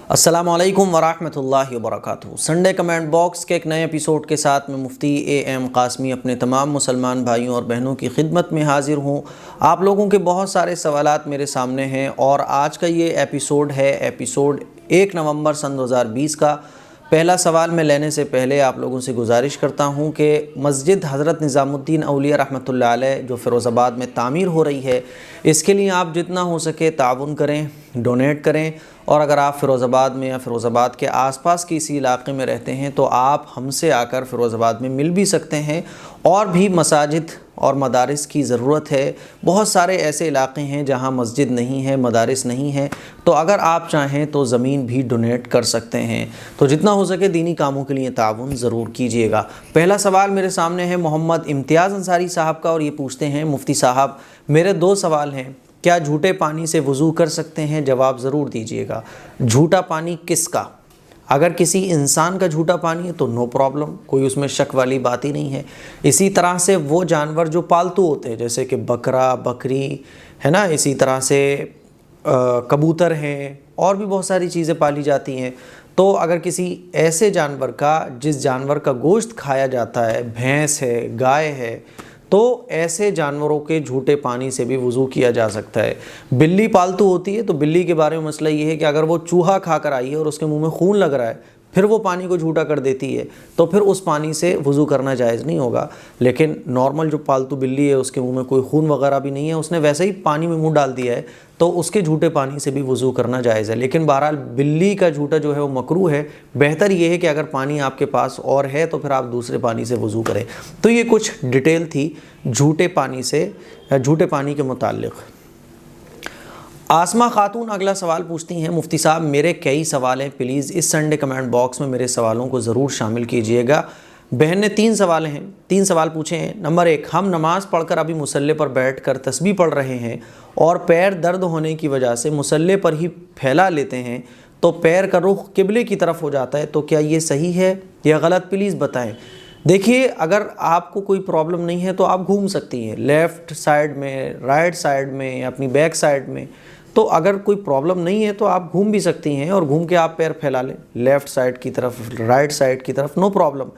अस्सलामु अलैकुम वरहमतुल्लाहि वबरकातुहू। संडे कमेंट बॉक्स के एक नए एपिसोड के साथ मैं मुफ्ती AM कासमी अपने तमाम मुसलमान भाइयों और बहनों की खिदमत में हाज़िर हूँ। आप लोगों के बहुत सारे सवालात मेरे सामने हैं और आज का ये एपिसोड है एपिसोड 1 नवंबर सन 2020 का। पहला सवाल मैं लेने से पहले आप लोगों से गुजारिश करता हूँ कि मस्जिद हज़रत निज़ामुद्दीन औलिया रहमतुल्लाह अलैह जो फ़िरोज़ाबाद में तामीर हो रही है, इसके लिए आप जितना हो सके ताउन करें, डोनेट करें। और अगर आप फ़िरोज़ाबाद में या फ़िरोज़ाबाद के आसपास के इसी इलाके में रहते हैं तो आप हमसे आकर फ़िरोज़ाबाद में मिल भी सकते हैं। और भी मसाजिद और मदारिस की ज़रूरत है। बहुत सारे ऐसे इलाके हैं जहां मस्जिद नहीं है, मदारिस नहीं है, तो अगर आप चाहें तो ज़मीन भी डोनेट कर सकते हैं। तो जितना हो सके दीनी कामों के लिए ताउन ज़रूर कीजिएगा। पहला सवाल मेरे सामने है मोहम्मद इम्तियाज़ अंसारी साहब का और ये पूछते हैं, मुफ्ती साहब मेरे 2 सवाल हैं। क्या झूठे पानी से वज़ू कर सकते हैं? जवाब ज़रूर दीजिएगा। झूठा पानी किसका? अगर किसी इंसान का झूठा पानी है तो नो प्रॉब्लम, कोई उसमें शक वाली बात ही नहीं है। इसी तरह से वो जानवर जो पालतू होते हैं जैसे कि बकरा, बकरी है ना, इसी तरह से कबूतर हैं और भी बहुत सारी चीज़ें पाली जाती हैं। तो अगर किसी ऐसे जानवर का जिस जानवर का गोश्त खाया जाता है, भैंस है, गाय है, तो ऐसे जानवरों के झूठे पानी से भी वज़ू किया जा सकता है। बिल्ली पालतू होती है तो बिल्ली के बारे में मसला ये है कि अगर वो चूहा खा कर आई है और उसके मुंह में खून लग रहा है, फिर वो पानी को झूठा कर देती है, तो फिर उस पानी से वज़ू करना जायज़ नहीं होगा। लेकिन नॉर्मल जो पालतू बिल्ली है उसके मुंह में कोई खून वगैरह भी नहीं है, उसने वैसे ही पानी में मुंह डाल दिया है, तो उसके झूठे पानी से भी वज़ू करना जायज़ है। लेकिन बहरहाल बिल्ली का झूठा जो है वो मकरूह है। बेहतर ये है कि अगर पानी आपके पास और है तो फिर आप दूसरे पानी से वज़ू करें। तो ये कुछ डिटेल थी झूठे पानी से, झूठे पानी के मुताल्लिक़। आसमा खातून अगला सवाल पूछती हैं, मुफ्ती साहब मेरे कई सवाल हैं, प्लीज़ इस संडे कमेंट बॉक्स में मेरे सवालों को ज़रूर शामिल कीजिएगा। बहन ने 3 सवाल हैं, 3 सवाल पूछे हैं। नंबर 1, हम नमाज़ पढ़कर अभी मुसल्ले पर बैठकर तस्बीह पढ़ रहे हैं और पैर दर्द होने की वजह से मुसल्ले पर ही फैला लेते हैं, तो पैर का रुख किबले की तरफ हो जाता है, तो क्या ये सही है या गलत? प्लीज़ बताएँ। देखिए, अगर आपको कोई प्रॉब्लम नहीं है तो आप घूम सकती हैं लेफ़्ट साइड में, राइट साइड में या अपनी बैक साइड में। तो अगर कोई प्रॉब्लम नहीं है तो आप घूम भी सकती हैं और घूम के आप पैर फैला लें लेफ़्ट साइड की तरफ, राइट साइड की तरफ, नो प्रॉब्लम।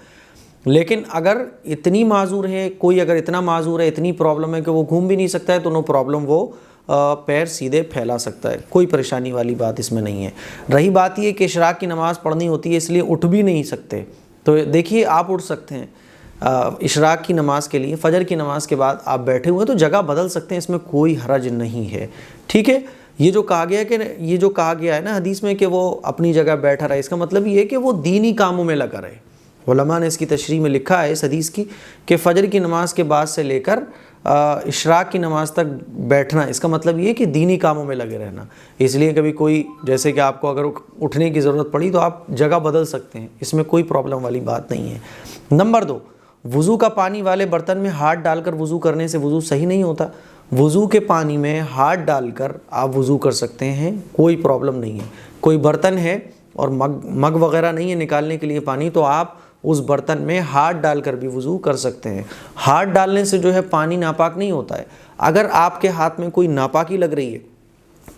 लेकिन अगर इतनी माजूर है, कोई अगर इतना माजूर है, इतनी प्रॉब्लम है कि वो घूम भी नहीं सकता है, तो नो प्रॉब्लम, वो पैर सीधे फैला सकता है, कोई परेशानी वाली बात इसमें नहीं है। रही बात ये कि इशराक की नमाज़ पढ़नी होती है इसलिए उठ भी नहीं सकते, तो देखिए आप उठ सकते हैं इशराक की नमाज़ के लिए। फ़जर की नमाज़ के बाद आप बैठे हुए तो जगह बदल सकते हैं, इसमें कोई हरज नहीं है, ठीक है। ये जो कहा गया है ना हदीस में कि वो अपनी जगह बैठा रहे, इसका मतलब ये है कि वो दीनी कामों में लगा रहे। उलमा ने इसकी तशरीह में लिखा है इस हदीस की कि फ़जर की नमाज़ के बाद से लेकर इशराक की नमाज़ तक बैठना, इसका मतलब ये कि दीनी कामों में लगे रहना। इसलिए कभी कोई, जैसे कि आपको अगर उठने की ज़रूरत पड़ी तो आप जगह बदल सकते हैं, इसमें कोई प्रॉब्लम वाली बात नहीं है। नंबर 2, वज़ू का पानी वाले बर्तन में हाथ डालकर वज़ू करने से वज़ू सही नहीं होता। वज़ू के पानी में हाथ डालकर आप वज़ू कर सकते हैं, कोई प्रॉब्लम नहीं है। कोई बर्तन है और मग वगैरह नहीं है निकालने के लिए पानी, तो आप उस बर्तन में हाथ डालकर भी वज़ू कर सकते हैं। हाथ डालने से जो है पानी नापाक नहीं होता है। अगर आपके हाथ में कोई नापाकी लग रही है,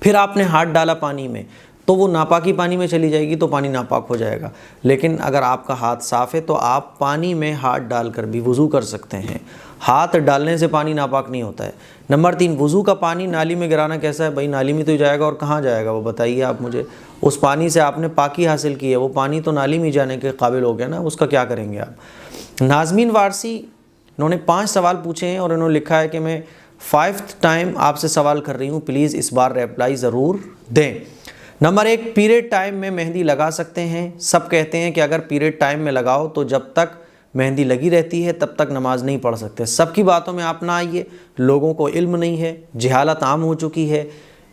फिर आपने हाथ डाला पानी में, तो वो नापाकी पानी में चली जाएगी, तो पानी नापाक हो जाएगा। लेकिन अगर आपका हाथ साफ़ है तो आप पानी में हाथ डालकर भी वज़ू कर सकते हैं। हाथ डालने से पानी नापाक नहीं होता है। नंबर 3, वज़ू का पानी नाली में गिराना कैसा है? भाई नाली में तो जाएगा और कहाँ जाएगा वो बताइए आप मुझे। उस पानी से आपने पाकी हासिल की है, वो पानी तो नाली में जाने के काबिल हो गया ना, उसका क्या करेंगे आप? नाज़मीन वारसी, इन्होंने 5 सवाल पूछे हैं और इन्होंने लिखा है कि मैं 5th टाइम आपसे सवाल कर रही हूँ, प्लीज़ इस बार रिप्लाई ज़रूर दें। नंबर 1, पीरियड टाइम में मेहंदी लगा सकते हैं? सब कहते हैं कि अगर पीरियड टाइम में लगाओ तो जब तक मेहंदी लगी रहती है तब तक नमाज नहीं पढ़ सकते। सबकी बातों में आप ना आइए, लोगों को इल्म नहीं है, जहालत आम हो चुकी है।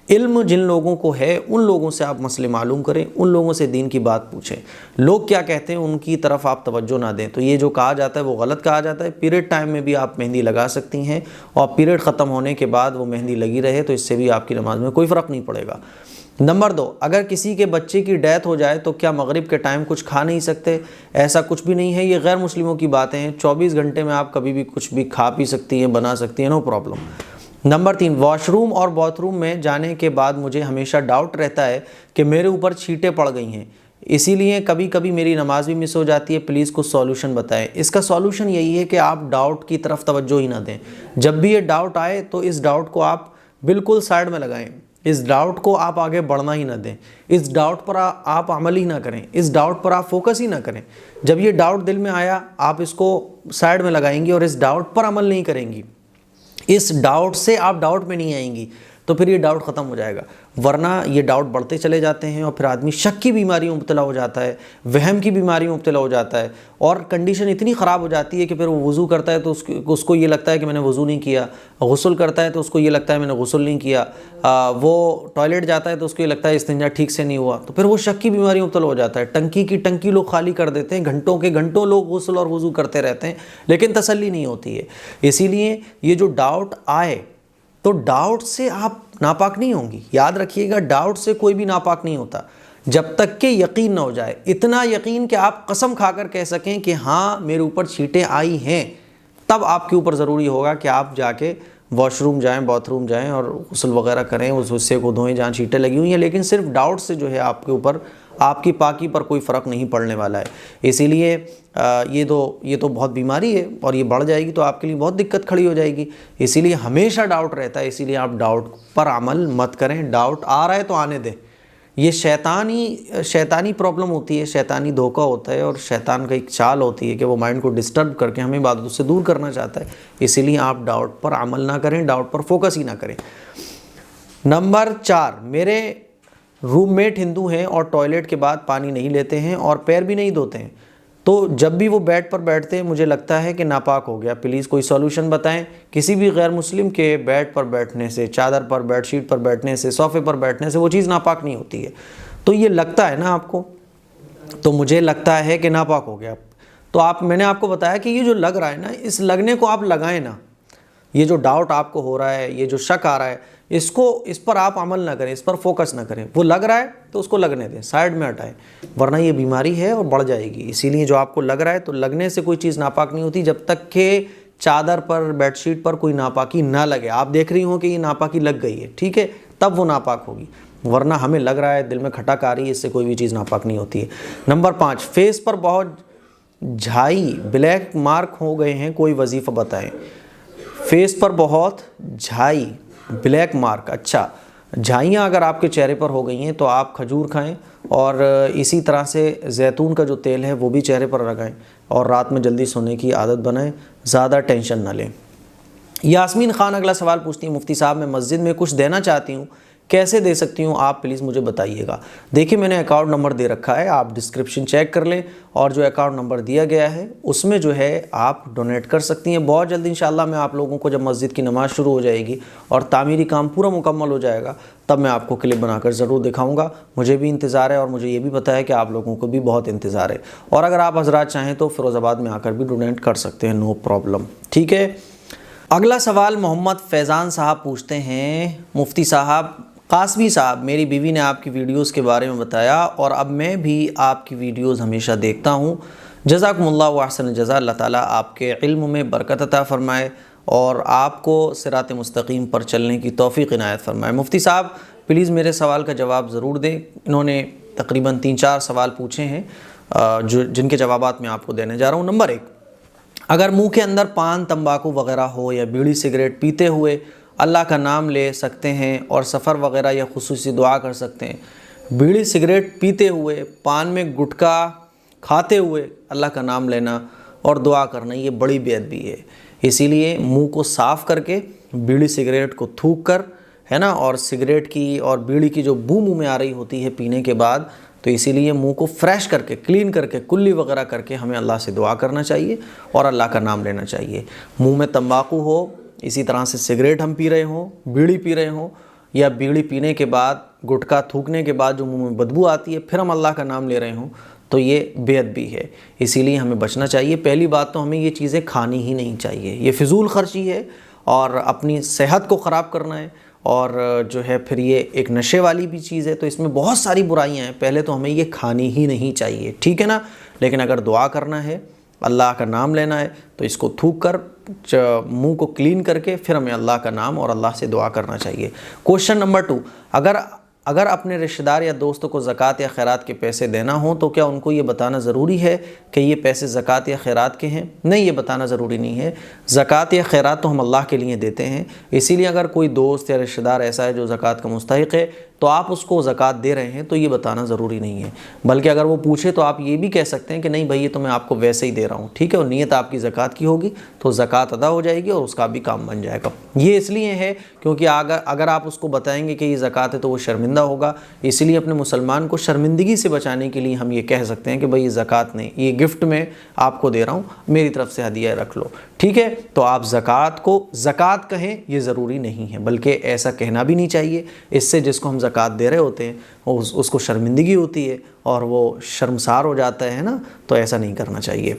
इल्म जिन लोगों को है उन लोगों से आप मसले मालूम करें, उन लोगों से दीन की बात पूछें। लोग क्या कहते हैं उनकी तरफ आप तवज्जो ना दें। तो ये जो कहा जाता है वो गलत कहा जाता है। पीरियड टाइम में भी आप मेहंदी लगा सकती हैं और पीरियड ख़त्म होने के बाद वो मेहंदी लगी रहे तो इससे भी आपकी नमाज में कोई फ़र्क नहीं पड़ेगा। नंबर 2, अगर किसी के बच्चे की डेथ हो जाए तो क्या मगरिब के टाइम कुछ खा नहीं सकते? ऐसा कुछ भी नहीं है, ये गैर मुस्लिमों की बातें हैं। 24 घंटे में आप कभी भी कुछ भी खा पी सकती हैं, बना सकती हैं, नो प्रॉब्लम। नंबर 3, वॉशरूम और बाथरूम में जाने के बाद मुझे हमेशा डाउट रहता है कि मेरे ऊपर छींटें पड़ गई हैं, इसीलिए कभी कभी मेरी नमाज भी मिस हो जाती है। प्लीज़ कुछ सॉल्यूशन बताएं। इसका सॉल्यूशन यही है कि आप डाउट की तरफ तवज्जो ही ना दें। जब भी ये डाउट आए तो इस डाउट को आप बिल्कुल साइड में लगाएं। इस डाउट को आप आगे बढ़ना ही ना दें। इस डाउट पर आप अमल ही ना करें। इस डाउट पर आप फोकस ही ना करें। जब ये डाउट दिल में आया, आप इसको साइड में लगाएंगी और इस डाउट पर अमल नहीं करेंगी, इस डाउट से आप डाउट में नहीं आएंगी, तो फिर ये डाउट ख़त्म हो जाएगा। वरना ये डाउट बढ़ते चले जाते हैं और फिर आदमी शक की बीमारियों में मुब्तला हो जाता है, वहम की बीमारियों में मुब्तला हो जाता है और कंडीशन इतनी ख़राब हो जाती है कि फिर वो वज़ू करता है तो उसको ये लगता है कि मैंने वज़ू नहीं किया, गुस्ल करता है तो उसको ये लगता है मैंने गुस्ल नहीं किया, वो टॉयलेट जाता है तो उसको ये लगता है इस्तिंजा ठीक से नहीं हुआ, तो फिर वो शक की बीमारियों में मुब्तला हो जाता है। टंकी की टंकी लोग खाली कर देते हैं, घंटों के घंटों लोग गुस्ल और वज़ू करते रहते हैं, लेकिन तसल्ली नहीं होती है। इसीलिए ये जो डाउट आए तो डाउट से आप नापाक नहीं होंगी। याद रखिएगा, डाउट से कोई भी नापाक नहीं होता जब तक कि यकीन ना हो जाए। इतना यकीन कि आप कसम खाकर कह सकें कि हाँ मेरे ऊपर छींटें आई हैं, तब आपके ऊपर ज़रूरी होगा कि आप जाके वॉशरूम जाएं, बाथरूम जाएं और गुस्ल वगैरह करें, उस हिस्से को धोएं जहाँ छींटें लगी हुई हैं। लेकिन सिर्फ डाउट से जो है आपके ऊपर आपकी पाकी पर कोई फ़र्क नहीं पड़ने वाला है। इसीलिए ये तो बहुत बीमारी है और ये बढ़ जाएगी तो आपके लिए बहुत दिक्कत खड़ी हो जाएगी। इसीलिए हमेशा डाउट रहता है, इसीलिए आप डाउट पर अमल मत करें। डाउट आ रहा है तो आने दें। ये शैतानी प्रॉब्लम होती है, शैतानी धोखा होता है और शैतान का एक चाल होती है कि वो माइंड को डिस्टर्ब करके हमें इबादत से दूर करना चाहता है। इसीलिए आप डाउट पर अमल ना करें, डाउट पर फोकस ही ना करें। नंबर 4, मेरे रूममेट हिंदू हैं और टॉयलेट के बाद पानी नहीं लेते हैं और पैर भी नहीं धोते हैं, तो जब भी वो बेड पर बैठते हैं मुझे लगता है कि नापाक हो गया। प्लीज़ कोई सॉल्यूशन बताएं। किसी भी गैर मुस्लिम के बेड पर बैठने से, चादर पर, बेडशीट पर बैठने से, सोफ़े पर बैठने से वो चीज़ नापाक नहीं होती है। तो ये लगता है ना आपको, तो मुझे लगता है कि नापाक हो गया। तो मैंने आपको बताया कि ये जो लग रहा है ना, इस लगने को आप लगाएं ना। ये जो डाउट आपको हो रहा है, ये जो शक आ रहा है, इस पर आप अमल ना करें, इस पर फोकस ना करें। वो लग रहा है तो उसको लगने दें, साइड में हटाएं, वरना ये बीमारी है और बढ़ जाएगी। इसीलिए जो आपको लग रहा है, तो लगने से कोई चीज़ नापाक नहीं होती जब तक कि चादर पर, बेडशीट पर कोई नापाकी ना लगे। आप देख रही हो कि ये नापाकी लग गई है, ठीक है, तब वो नापाक होगी, वरना हमें लग रहा है, दिल में खटक आ रही है, इससे कोई भी चीज़ नापाक नहीं होती है। नंबर 5, फेस पर बहुत झाई, ब्लैक मार्क हो गए हैं, कोई वजीफ़ा बताएं। फेस पर बहुत झाई, ब्लैक मार्क, अच्छा, झाइयाँ अगर आपके चेहरे पर हो गई हैं तो आप खजूर खाएं और इसी तरह से जैतून का जो तेल है वो भी चेहरे पर लगाएं और रात में जल्दी सोने की आदत बनाएं, ज़्यादा टेंशन ना लें। यास्मीन खान अगला सवाल पूछती हैं, मुफ्ती साहब मैं मस्जिद में कुछ देना चाहती हूँ, कैसे दे सकती हूँ, आप प्लीज़ मुझे बताइएगा। देखिए मैंने अकाउंट नंबर दे रखा है, आप डिस्क्रिप्शन चेक कर लें और जो अकाउंट नंबर दिया गया है उसमें जो है आप डोनेट कर सकती हैं। बहुत जल्द इंशाल्लाह मैं आप लोगों को, जब मस्जिद की नमाज़ शुरू हो जाएगी और तामीरी काम पूरा मुकम्मल हो जाएगा, तब मैं आपको क्लिप बनाकर ज़रूर दिखाऊँगा। मुझे भी इंतज़ार है और मुझे ये भी पता है कि आप लोगों को भी बहुत इंतज़ार है। और अगर आप हज़रात चाहें तो फ़िरोज़ाबाद में आकर भी डोनेट कर सकते हैं, नो प्रॉब्लम, ठीक है। अगला सवाल मोहम्मद फैज़ान साहब पूछते हैं, मुफ्ती साहब, कासमी साहब, मेरी बीवी ने आपकी वीडियोस के बारे में बताया और अब मैं भी आपकी वीडियोस हमेशा देखता हूँ। जज़ाकुमुल्लाहु अहसन जज़ा, अल्लाह ताला आपके इल्म में बरकत अता फ़रमाए और आपको सिरात मुस्तकीम पर चलने की तौफ़ीक़ इनायत फ़रमाए। मुफ्ती साहब प्लीज़ मेरे सवाल का जवाब ज़रूर दें। इन्होंने तकरीबन 3-4 सवाल पूछे हैं जिनके जवाबात मैं आपको देने जा रहा हूँ। नंबर 1, अगर मुँह के अंदर पान, तंबाकू वगैरह हो या बीड़ी सिगरेट पीते हुए अल्लाह का नाम ले सकते हैं और सफ़र वगैरह या खुसूसी दुआ कर सकते हैं। बीड़ी सिगरेट पीते हुए, पान में गुटखा खाते हुए अल्लाह का नाम लेना और दुआ करना, ये बड़ी बेअदबी है। इसीलिए मुंह को साफ़ करके बीड़ी सिगरेट को थूक कर, है ना, और सिगरेट की और बीड़ी की जो बू मुँह में आ रही होती है पीने के बाद, तो इसीलिए मुंह को फ्रेश करके, क्लीन करके, कुल्ली वगैरह करके हमें अल्लाह से दुआ करना चाहिए और अल्लाह का नाम लेना चाहिए। मुँह में तंबाकू हो, इसी तरह से सिगरेट हम पी रहे हों, बीड़ी पी रहे हों, या बीड़ी पीने के बाद, गुटखा थूकने के बाद जो मुंह में बदबू आती है, फिर हम अल्लाह का नाम ले रहे हों, तो ये बेअदबी है। इसीलिए हमें बचना चाहिए। पहली बात तो हमें ये चीज़ें खानी ही नहीं चाहिए, ये फिजूल खर्ची है और अपनी सेहत को ख़राब करना है और जो है फिर ये एक नशे वाली भी चीज़ है, तो इसमें बहुत सारी बुराइयाँ हैं। पहले तो हमें ये खानी ही नहीं चाहिए, ठीक है ना। लेकिन अगर दुआ करना है अल्लाह का नाम लेना है तो इसको थूक कर मुंह को क्लीन करके फिर हमें अल्लाह का नाम और अल्लाह से दुआ करना चाहिए। क्वेश्चन नंबर 2, अगर अपने रिश्तेदार या दोस्तों को ज़कात या खैरात के पैसे देना हो तो क्या उनको ये बताना ज़रूरी है कि ये पैसे ज़कात या खैरात के हैं? नहीं, ये बताना ज़रूरी नहीं है। ज़कात या खैरात तो हम अल्लाह के लिए देते हैं, इसीलिए अगर कोई दोस्त या रिश्तेदार ऐसा है जो ज़कात का मुस्तहिक है तो आप उसको ज़कात दे रहे हैं तो ये बताना ज़रूरी नहीं है। बल्कि अगर वो पूछे तो आप ये भी कह सकते हैं कि नहीं भाई ये तो मैं आपको वैसे ही दे रहा हूँ, ठीक है, और नीयत आपकी ज़कात की होगी तो ज़कात अदा हो जाएगी और उसका भी काम बन जाएगा। ये इसलिए है क्योंकि अगर आप उसको बताएंगे कि ये ज़कात है तो वो शर्मिंदा होगा, इसलिए अपने मुसलमान को शर्मिंदगी से बचाने के लिए हम ये कह सकते हैं कि भाई ये ज़कात नहीं, ये गिफ्ट में आपको दे रहा हूँ, मेरी तरफ से हदिया रख लो, ठीक है। तो आप ज़कात को ज़कात कहें ये ज़रूरी नहीं है, बल्कि ऐसा कहना भी नहीं चाहिए, इससे जिसको हम ज़कात दे रहे होते हैं उसको शर्मिंदगी होती है और वो शर्मसार हो जाता है ना, तो ऐसा नहीं करना चाहिए।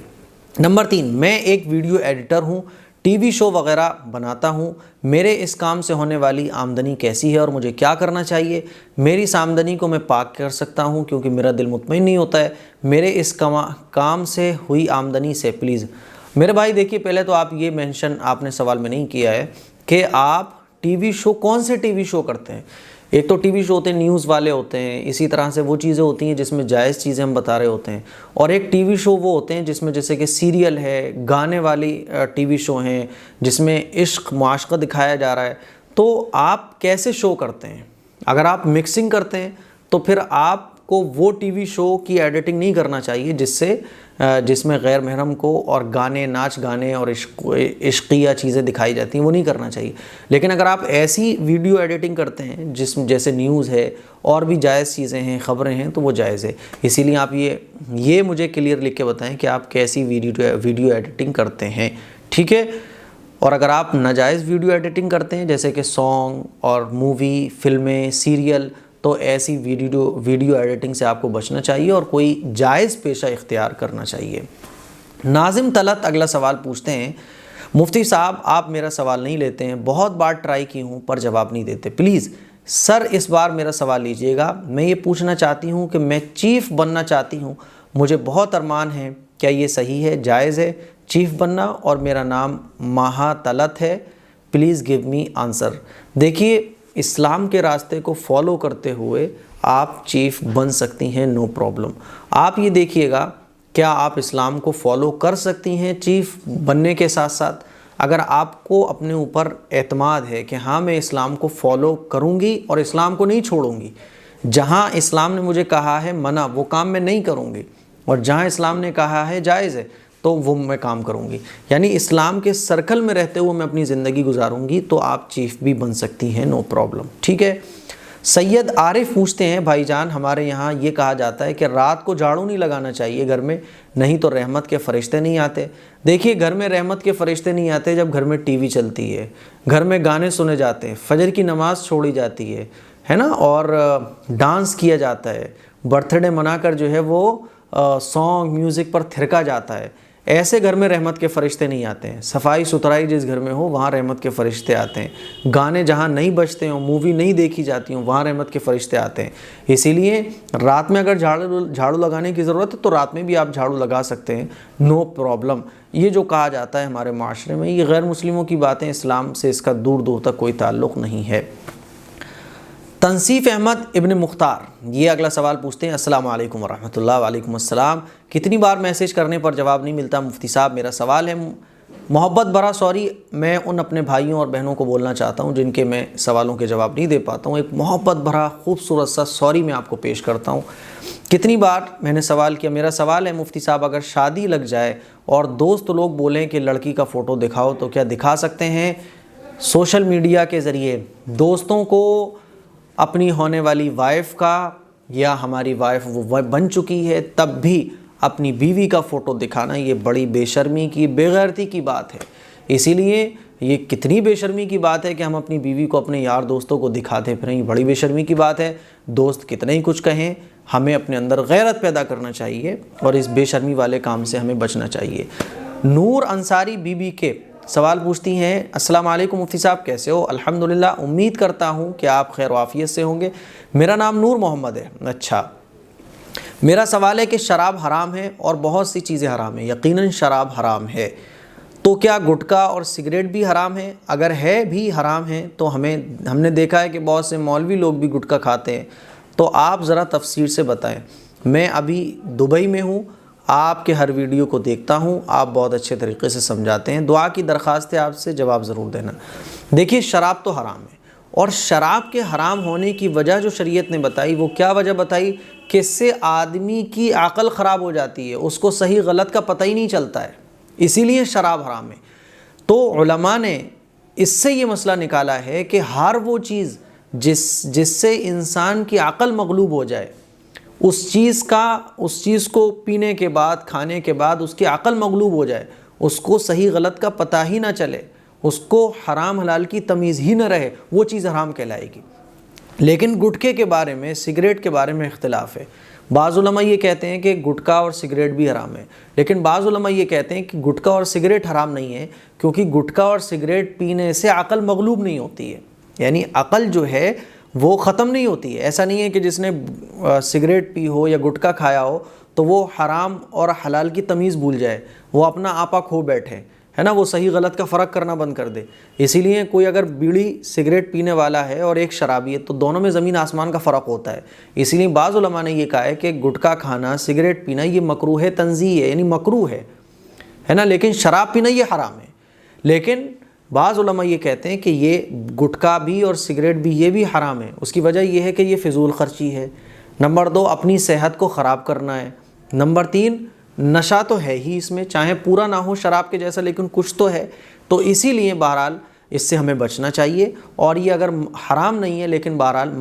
नंबर 3, मैं एक वीडियो एडिटर हूँ, टीवी शो वगैरह बनाता हूँ, मेरे इस काम से होने वाली आमदनी कैसी है और मुझे क्या करना चाहिए? मेरी इस आमदनी को मैं पाक कर सकता हूँ क्योंकि मेरा दिल मुतमईन नहीं होता है मेरे इस काम से हुई आमदनी से। प्लीज़ मेरे भाई देखिए, पहले तो आप ये मेंशन आपने सवाल में नहीं किया है कि आप टीवी शो, कौन से टीवी शो करते हैं। एक तो टीवी शो होते हैं न्यूज़ वाले होते हैं, इसी तरह से वो चीज़ें होती हैं जिसमें जायज़ चीज़ें हम बता रहे होते हैं, और एक टीवी शो वो होते हैं जिसमें जैसे कि सीरियल है, गाने वाली टीवी शो हैं जिसमें इश्क मुआशक़ा दिखाया जा रहा है। तो आप कैसे शो करते हैं? अगर आप मिक्सिंग करते हैं तो फिर आपको वो टीवी शो की एडिटिंग नहीं करना चाहिए जिसमें गैर महरम को और गाने, नाच गाने और इश्किया चीज़ें दिखाई जाती हैं, वो नहीं करना चाहिए। लेकिन अगर आप ऐसी वीडियो एडिटिंग करते हैं जैसे न्यूज़ है और भी जायज़ चीज़ें हैं, ख़बरें हैं, तो वो जायज़ है। इसीलिए आप ये मुझे क्लियर लिख के बताएं कि आप कैसी वीडियो एडिटिंग करते हैं, ठीक है। और अगर आप नाजायज़ वीडियो एडिटिंग करते हैं जैसे कि सॉन्ग और मूवी, फिल्में, सीरियल, तो ऐसी वीडियो एडिटिंग से आपको बचना चाहिए और कोई जायज़ पेशा इख्तियार करना चाहिए। नाजिम तलत अगला सवाल पूछते हैं, मुफ्ती साहब आप मेरा सवाल नहीं लेते हैं, बहुत बार ट्राई की हूँ पर जवाब नहीं देते, प्लीज़ सर इस बार मेरा सवाल लीजिएगा। मैं ये पूछना चाहती हूँ कि मैं चीफ़ बनना चाहती हूँ, मुझे बहुत अरमान है, क्या ये सही है, जायज़ है चीफ़ बनना, और मेरा नाम माहा तलत है, प्लीज़ गिव मी आंसर। देखिए, इस्लाम के रास्ते को फॉलो करते हुए आप चीफ़ बन सकती हैं, नो प्रॉब्लम। आप ये देखिएगा, क्या आप इस्लाम को फॉलो कर सकती हैं चीफ़ बनने के साथ साथ? अगर आपको अपने ऊपर एतमाद है कि हाँ मैं इस्लाम को फॉलो करूँगी और इस्लाम को नहीं छोड़ूंगी, जहाँ इस्लाम ने मुझे कहा है मना वो काम मैं नहीं करूँगी, और जहाँ इस्लाम ने कहा है जायज़ है तो वो मैं काम करूँगी, यानी इस्लाम के सर्कल में रहते हुए मैं अपनी ज़िंदगी गुजारूँगी, तो आप चीफ़ भी बन सकती हैं, नो प्रॉब्लम, ठीक है। सैयद आरिफ पूछते हैं, भाईजान हमारे यहाँ ये कहा जाता है कि रात को झाड़ू नहीं लगाना चाहिए घर में, नहीं तो रहमत के फ़रिश्ते नहीं आते। देखिए, घर में रहमत के फ़रिश्ते नहीं आते जब घर में टीवी चलती है, घर में गाने सुने जाते हैं, फजर की नमाज़ छोड़ी जाती है ना, और डांस किया जाता है, बर्थडे मनाकर जो है वो सॉन्ग म्यूज़िक पर थिरका जाता है, ऐसे घर में रहमत के फ़रिश्ते नहीं आते हैं। सफाई सुथराई जिस घर में हो वहाँ रहमत के फ़रिश्ते आते हैं। गाने जहाँ नहीं बजते हों, मूवी नहीं देखी जाती हों, वहाँ रहमत के फ़रिश्ते आते हैं। इसीलिए रात में अगर झाड़ू लगाने की ज़रूरत है तो रात में भी आप झाड़ू लगा सकते हैं, नो प्रॉब्लम। ये जो कहा जाता है हमारे माशरे में, ये गैर मुस्लिमों की बातें, इस्लाम से इसका दूर दूर तक कोई ताल्लुक़ नहीं है। तनसीफ़ अहमद इब्न मुख्तार ये अगला सवाल पूछते हैं, अस्सलाम वालेकुम वरहमतुल्लाह। वालेकुम अस्सलाम। कितनी बार मैसेज करने पर जवाब नहीं मिलता मुफ्ती साहब, मेरा सवाल है। मोहब्बत भरा सॉरी मैं उन अपने भाइयों और बहनों को बोलना चाहता हूं जिनके मैं सवालों के जवाब नहीं दे पाता हूं। एक मोहब्बत भरा खूबसूरत सा सॉरी मैं आपको पेश करता हूं। कितनी बार मैंने सवाल किया, मेरा सवाल है मुफ्ती साहब, अगर शादी लग जाए और दोस्त लोग बोलें कि लड़की का फ़ोटो दिखाओ तो क्या दिखा सकते हैं? सोशल मीडिया के ज़रिए दोस्तों को अपनी होने वाली वाइफ का, या हमारी वाइफ वो बन चुकी है तब भी अपनी बीवी का फ़ोटो दिखाना, ये बड़ी बेशर्मी की, बेगैरती की बात है। इसीलिए ये कितनी बेशर्मी की बात है कि हम अपनी बीवी को अपने यार दोस्तों को दिखाते फिरें, ये बड़ी बेशर्मी की बात है। दोस्त कितने ही कुछ कहें, हमें अपने अंदर गैरत पैदा करना चाहिए और इस बेशर्मी वाले काम से हमें बचना चाहिए। नूर अंसारी बीबी के सवाल पूछती हैं, अस्सलाम वालेकुम मुफ्ती साहब कैसे हो? अल्हम्दुलिल्लाह, उम्मीद करता हूँ कि आप खैर वाफियत से होंगे। मेरा नाम नूर मोहम्मद है। अच्छा, मेरा सवाल है कि शराब हराम है और बहुत सी चीज़ें हराम हैं, यकीनन शराब हराम है, तो क्या गुटखा और सिगरेट भी हराम है? अगर है भी हराम है तो हमने देखा है कि बहुत से मौलवी लोग भी गुटखा खाते हैं, तो आप ज़रा तफसीर से बताएं। मैं अभी दुबई में हूँ, आपके हर वीडियो को देखता हूँ, आप बहुत अच्छे तरीके से समझाते हैं। दुआ की दरख्वास्त है आपसे, जवाब ज़रूर देना। देखिए, शराब तो हराम है, और शराब के हराम होने की वजह जो शरीयत ने बताई, वो क्या वजह बताई कि इससे आदमी की अक़ल ख़राब हो जाती है, उसको सही गलत का पता ही नहीं चलता है, इसीलिए शराब हराम है। तो उलमा ने इससे ये मसला निकाला है कि हर वो चीज़ जिससे इंसान की अक़ल मग़लूब हो जाए, उस चीज़ को पीने के बाद, खाने के बाद उसकी अक़ल मग़लूब हो जाए, उसको सही गलत का पता ही ना चले, उसको हराम हलाल की तमीज़ ही न रहे, वो चीज़ हराम कहलाएगी। लेकिन गुटखे के बारे में, सिगरेट के बारे में इख्तिलाफ़ है। बाज़ उलमा ये कहते हैं कि गुटखा और सिगरेट भी हराम है, लेकिन बाज़ उलमा ये कहते हैं कि गुटखा और सिगरेट हराम नहीं है, क्योंकि गुटखा और सिगरेट पीने से अक़ल मग़लूब नहीं होती है, यानी अक़ल जो है वो ख़त्म नहीं होती है। ऐसा नहीं है कि जिसने सिगरेट पी हो या गुटखा खाया हो तो वो हराम और हलाल की तमीज़ भूल जाए, वो अपना आपा खो बैठे, है ना, वो सही गलत का फ़र्क करना बंद कर दे। इसीलिए कोई अगर बीड़ी सिगरेट पीने वाला है और एक शराबी है, तो दोनों में ज़मीन आसमान का फ़र्क होता है। इसीलिए बाज़ उलमा ने ये कहा है कि गुटखा खाना, सिगरेट पीना ये मकरूह तंज़ीह है, यानी मकरूह है ना, लेकिन शराब पीना ये हराम है। लेकिन बाज़ उलमा ये कहते हैं कि ये गुटखा भी और सिगरेट भी ये भी हराम है। उसकी वजह यह है कि ये फ़िज़ूल ख़र्ची है। नंबर 2, अपनी सेहत को ख़राब करना है। नंबर 3, नशा तो है ही इसमें, चाहे पूरा ना हो शराब के जैसा, लेकिन कुछ तो है। तो इसीलिए बहरहाल इससे हमें बचना चाहिए। और ये अगर हराम नहीं है, लेकिन बहरहाल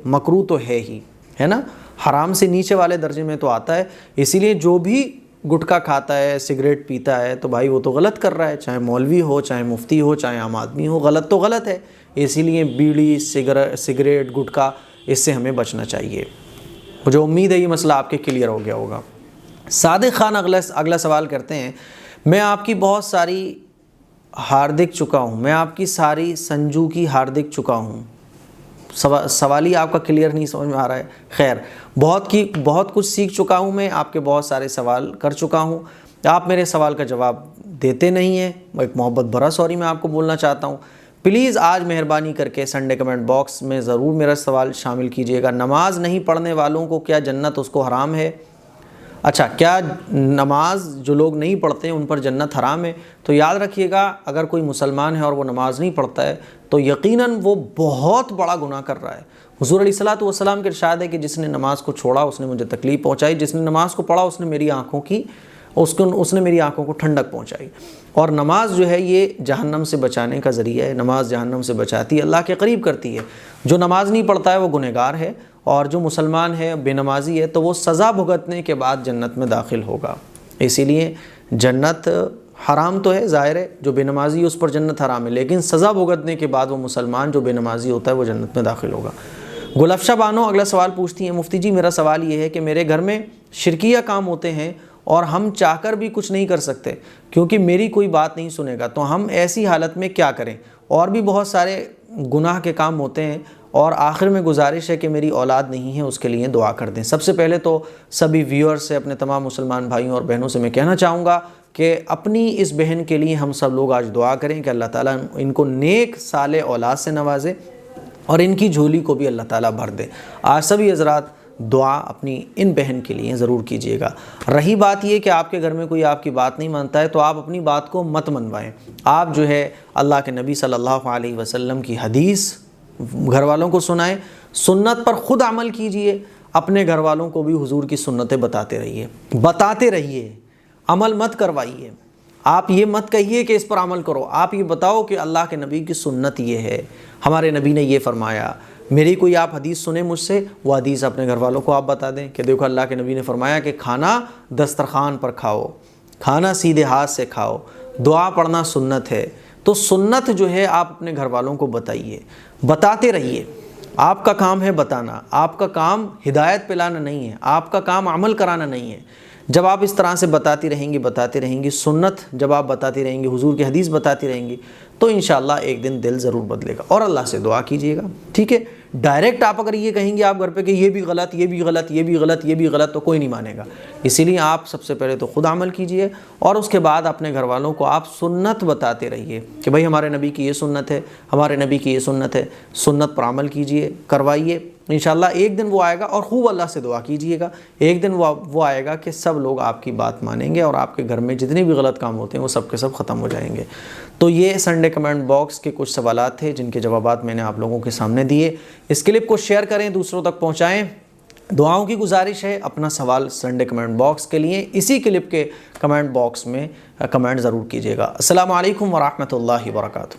मकरूह तो है ही, है ना, हराम से नीचे वाले दर्जे में तो आता है। इसीलिए जो भी गुटखा खाता है, सिगरेट पीता है, तो भाई वो तो गलत कर रहा है, चाहे मौलवी हो, चाहे मुफ्ती हो, चाहे आम आदमी हो, गलत तो गलत है। इसीलिए बीड़ी, सिगरेट, गुटखा, इससे हमें बचना चाहिए। मुझे उम्मीद है ये मसला आपके क्लियर हो गया होगा। सादिक खान अगला सवाल करते हैं, मैं आपकी बहुत सारी हार्दिक चुका हूँ, मैं आपकी सारी संजू की हार्दिक चुका हूँ। सवाल ही आपका क्लियर नहीं समझ में आ रहा है। खैर, बहुत कुछ सीख चुका हूँ, मैं आपके बहुत सारे सवाल कर चुका हूँ, आप मेरे सवाल का जवाब देते नहीं हैं। एक मोहब्बत भरा सॉरी मैं आपको बोलना चाहता हूँ। प्लीज़ आज मेहरबानी करके संडे कमेंट बॉक्स में ज़रूर मेरा सवाल शामिल कीजिएगा। नमाज नहीं पढ़ने वालों को क्या जन्नत उसको हराम है? अच्छा, क्या नमाज जो लोग नहीं पढ़ते हैं उन पर जन्नत हराम है? तो याद रखिएगा, अगर कोई मुसलमान है और वो नमाज नहीं पढ़ता है तो यकीनन वो बहुत बड़ा गुनाह कर रहा है। हुज़ूर अलैहिस्सलातु वस्सलाम के इरशाद है कि जिसने नमाज को छोड़ा उसने मुझे तकलीफ़ पहुँचाई, जिसने नमाज को पढ़ा उसने मेरी आँखों को ठंडक पहुँचाई। और नमाज जो है ये जहन्नम से बचाने का ज़रिया है। नमाज जहन्नम से बचाती है, अल्लाह के करीब करती है। जो नमाज नहीं पढ़ता है वो गुनहगार है, और जो मुसलमान है, बेनमाजी है, तो वो सज़ा भुगतने के बाद जन्नत में दाखिल होगा। इसीलिए जन्नत हराम तो है, ज़ाहिर है, जो बेनमाजी है उस पर जन्नत हराम है, लेकिन सज़ा भुगतने के बाद वो मुसलमान जो बेनमाजी होता है वो जन्नत में दाखिल होगा। गुलफ्शा बानो अगला सवाल पूछती हैं, मुफ्ती जी मेरा सवाल ये है कि मेरे घर में शिरकिया काम होते हैं और हम चाहकर भी कुछ नहीं कर सकते क्योंकि मेरी कोई बात नहीं सुनेगा, तो हम ऐसी हालत में क्या करें? और भी बहुत सारे गुनाह के काम होते हैं, और आखिर में गुजारिश है कि मेरी औलाद नहीं है, उसके लिए दुआ कर दें। सबसे पहले तो सभी व्यूअर्स से, अपने तमाम मुसलमान भाइयों और बहनों से मैं कहना चाहूँगा कि अपनी इस बहन के लिए हम सब लोग आज दुआ करें कि अल्लाह ताला इनको नेक साले औलाद से नवाजे और इनकी झोली को भी अल्लाह ताला भर दे। आज सभी हज़रात दुआ अपनी इन बहन के लिए ज़रूर कीजिएगा। रही बात ये कि आपके घर में कोई आपकी बात नहीं मानता है, तो आप अपनी बात को मत मनवाएं। आप जो है अल्लाह के नबी सल्लल्लाहु अलैहि वसल्लम की हदीस घर वालों को सुनाएं, सुन्नत पर ख़ुद अमल कीजिए, अपने घर वालों को भी हुजूर की सुन्नतें बताते रहिए, अमल मत करवाइए। आप ये मत कहिए कि इस पर अमल करो, आप ये बताओ कि अल्लाह के नबी की सुन्नत ये है, हमारे नबी ने ये फरमाया। मेरी कोई आप हदीस सुने मुझसे, वो हदीस अपने घर वालों को आप बता दें कि देखो अल्लाह के नबी ने फरमाया कि खाना दस्तरखान पर खाओ, खाना सीधे हाथ से खाओ, दुआ पढ़ना सुन्नत है। तो सुन्नत जो है आप अपने घर वालों को बताइए, बताते रहिए। आपका काम है बताना, आपका काम हिदायत पिलाना नहीं है, आपका काम अमल कराना नहीं है। जब आप इस तरह से बताती रहेंगी, सुन्नत जब आप बताती रहेंगी, हुजूर की हदीस बताती रहेंगी, तो इंशाअल्लाह एक दिन दिल ज़रूर बदलेगा। और अल्लाह से दुआ कीजिएगा, ठीक है। डायरेक्ट आप अगर ये कहेंगे आप घर पे कि ये भी गलत, ये भी गलत, ये भी गलत, ये भी गलत, तो कोई नहीं मानेगा। इसीलिए आप सबसे पहले तो खुद अमल कीजिए और उसके बाद अपने घर वालों को आप सुन्नत बताते रहिए कि भाई हमारे नबी की ये सुन्नत है, हमारे नबी की ये सुन्नत है, सुन्नत पर अमल कीजिए, करवाइए। इंशाल्लाह एक दिन वो आएगा और खूब अल्लाह से दुआ कीजिएगा, एक दिन वो आएगा कि सब लोग आपकी बात मानेंगे और आपके घर में जितने भी गलत काम होते हैं वो सब के सब ख़त्म हो जाएंगे। तो ये संडे कमेंट बॉक्स के कुछ सवालात थे जिनके जवाबात मैंने आप लोगों के सामने दिए। इस क्लिप को शेयर करें, दूसरों तक पहुँचाएँ। दुआओं की गुजारिश है, अपना सवाल संडे कमेंट बॉक्स के लिए इसी क्लिप के कमेंट बॉक्स में कमेंट ज़रूर कीजिएगा। अस्सलामु अलैकुम वरहमतुल्लाहि वबरकातुहू।